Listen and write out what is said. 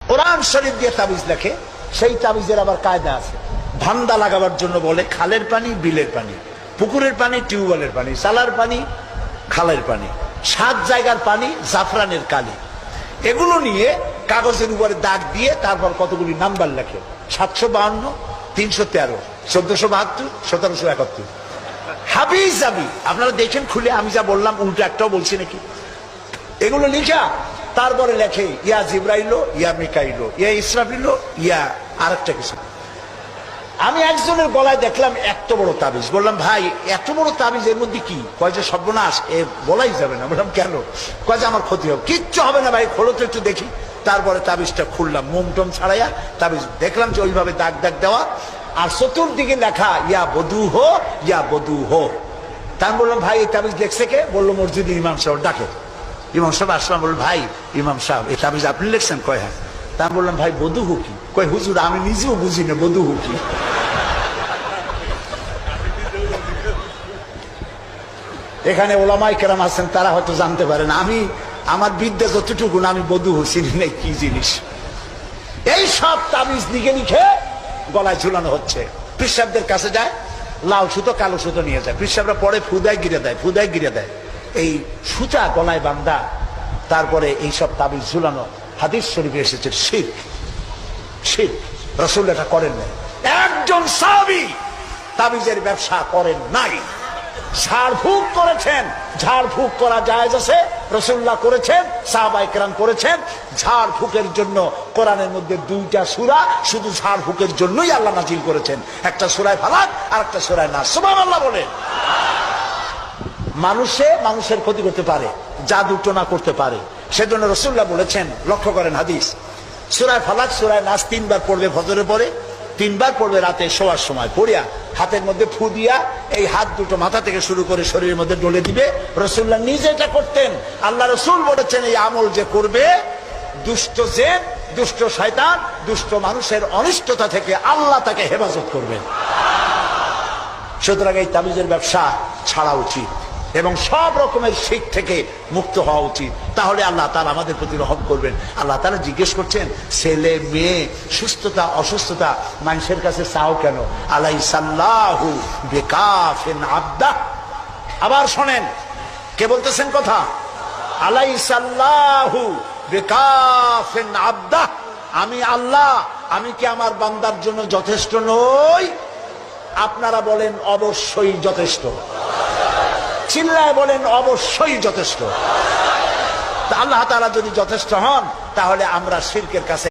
কোরআন শরীফ দিয়ে তাবিজ লেখে, সেই তাবিজের আবার কায়দা আছে। ধান্দা লাগাবার জন্য বলে খালের পানি, বিলের পানি, পুকুরের পানি, টিউবওয়েলের পানি, সালার পানি, খালের পানি, 7 জায়গার পানি, জাফরানের কালি, এগুলো নিয়ে কাগজের উপরে দাগ দিয়ে তারপর কতগুলি নাম্বার লেখে, 752, 313, 1472, 1771। হাবিজ জাবি আপনারা দেখেন খুলে, আমি যা বললাম উল্টো একটাও বলছি নাকি? এগুলো লিখা তারপরে লেখে ইয়া জিব্রাইলো, ইয়া মিকাইলো, ইয়া ইসরাফিলো, ইয়া আরেকটা কিছু। আমি একজনের গলায় দেখলাম এত বড় তাবিজ, বললাম ভাই এত বড় তাবিজ এর মধ্যে কি? কয় যে সর্বনাশ, এ বলাই যাবে না। বললাম কেন? কয় যে আমার ক্ষতি হবে। কিচ্ছু হবে না ভাই, খোলো তো একটু দেখি। তারপরে তাবিজটা খুললাম, মোমটম ছাড়াইয়া তাবিজ দেখলাম যে ওইভাবে দাগ দাগ দেওয়া, আর চতুর্দিকে লেখা ইয়া বধু হো, ইয়া বধু হো। তা আমি বললাম ভাই এই তাবিজ লিখছে কে? বললো মসজিদের ইমাম সাহেব। ডাকে ইমাম সাহেব আসলাম, বলল ভাই ইমাম সাহেব এই তাবিজ আপনি লিখছেন? কয় হ্যাঁ। তা আমি বললাম ভাই বধু হো কি? কয় হুজুর আমি নিজেও বুঝি না বধু হো কি। এখানে ওলামায়ে কেরাম আছেন, তারা হয়তো জানতে পারেন, আমি আমার বিদ্যা যতটুকু না, আমি বধু চিনি না কি জিনিস। এই সব তাবিজ লিখে লিখে গলায় ঝুলানো হচ্ছে। পীরসাহেবদের কাছে যায়, লাল সুতো কালো সুতো নিয়ে যায়, পীরসাহেবরা পরে ফুদায় গিরে দেয়, ফুদায় গিরে দেয়। এই সুতা গলায় বান্ধা, তারপরে এই সব তাবিজ ঝুলানো। হাদিস শরীফে এসেছে শিরক, শিরক। রাসূল এটা করেন নাই, একজন সাহাবী তাবিজের ব্যবসা করেন নাই। ঝাড়ফুঁক করেছেন, ঝাড়ফুঁক করা জায়েজ আছে, রাসূলুল্লাহ করেছেন, সাহাবায়ে কেরাম করেছেন। ঝাড়ফুঁকের জন্য কোরআনের মধ্যে 2টা সূরা শুধু ঝাড়ফুঁকের জন্যই আল্লাহ নাজিল করেছেন, একটা সূরা ফালাক আর একটা সূরা নাস। সুবহানাল্লাহ বলেন। মানুষের ক্ষতি করতে পারে, জাদু টোনা করতে পারে, সেজন্য রাসূলুল্লাহ বলেছেন, লক্ষ্য করেন হাদিস, সূরা ফালাক সূরা নাস 3 বার পড়বে ফজরের পরে, 3 বার পড়বে রাতে শোয়ার সময়। পড়িয়া হাতের মধ্যে ফু দিয়া এই হাত দুটো মাথা থেকে শুরু করে শরীরের মধ্যে ডলে দিবে। রাসূলুল্লাহ নিজে এটা করতেন। আল্লাহ রাসূল বলেছেন এই আমল যে করবে, দুষ্ট জিন, দুষ্ট শয়তান, দুষ্ট মানুষের অনিষ্টতা থেকে আল্লাহ তাকে হেফাজত করবেন। সুতরাং এই তাবিজের ব্যবসা ছাড়া উচিত এবং সব রকমের শিরক থেকে মুক্ত হওয়া উচিত। তাহলে আল্লাহ তাআলা আমাদের প্রতি রহম করবেন। আল্লাহ তাআলা জিজ্ঞেস করছেন, ছেলে মেয়ে, সুস্থতা অসুস্থতা মানুষের কাছে চাও কেন? আলাইসাল্লাহু বিকাফিন আবদা। আবার শোনেন, কে বলতেছেন কথা? আলাইসাল্লাহু বিকাফিন আবদা। আমি আল্লাহ, আমি কি আমার বান্দার জন্য যথেষ্ট নই? আপনারা বলেন অবশ্যই যথেষ্ট। চিল্লায় বলেন অবশ্যই যথেষ্ট। আল্লাহ তাআলা যদি যথেষ্ট হন, তাহলে আমরা শিরকের কাছে